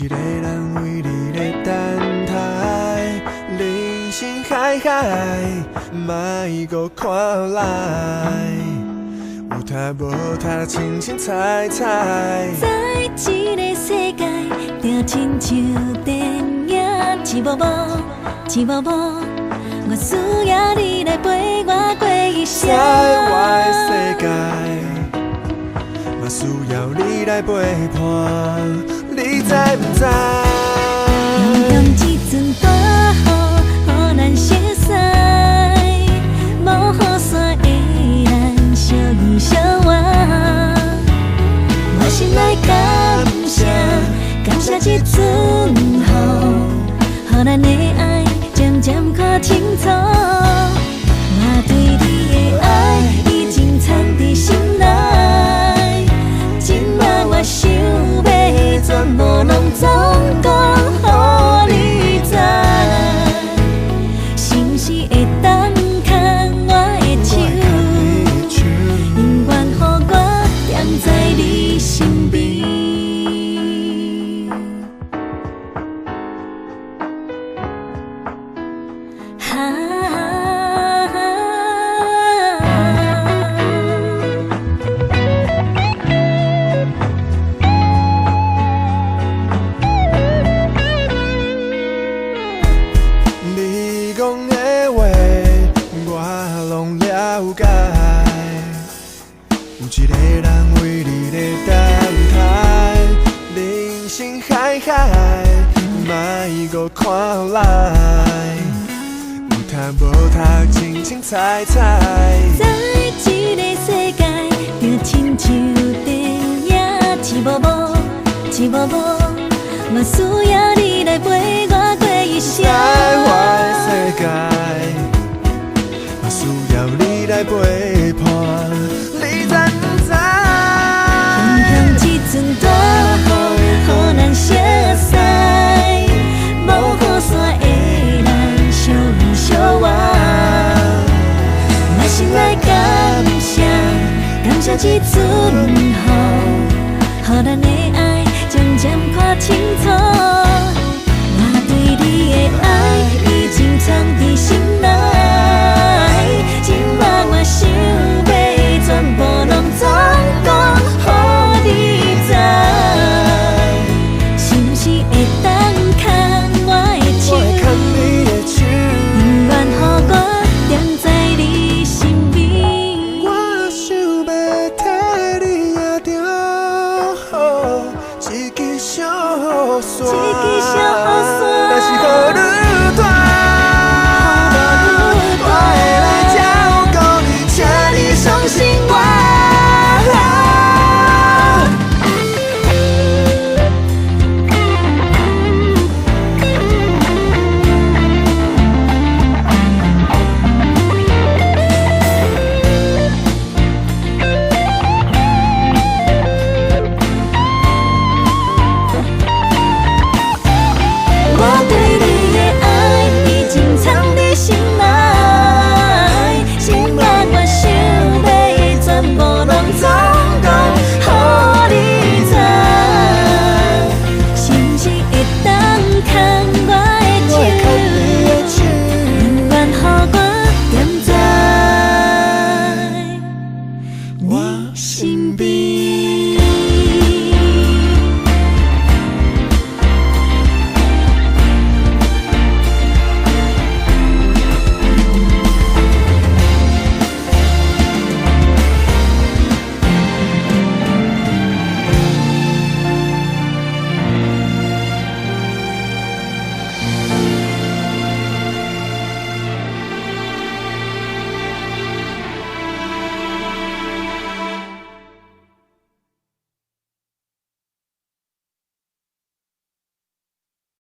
一个人为你在等待，人生海海，莫搁看来，有他无他，清清彩彩。在一个世界，就亲像电影一幕幕，一幕幕，我需要你来陪我过一生。在我的世界，嘛需要你来陪伴，你知不知？用一阵大雨，予咱熟悉，无雨伞的咱相依相偎。我心来感谢，感谢这阵雨，予咱的爱渐渐看清楚。我对你的爱已经藏在心内，今晚我想要全部拢总讲予你知，是不是会当牵我的手，永远予我踮在你身边。你讲的话，我拢了解。有一个人为你在等待，人生海海，莫搁看来，有他无他，清清彩彩。在一个世界，就亲像电影一幕幕，一幕幕，我需要你来陪我过一生。在我的世界，嘛需要你来陪伴，你知不知？用一阵大雨，予咱熟悉，无雨伞的咱相依相偎。我心来感谢，感谢这阵雨，予咱的爱渐渐看清楚。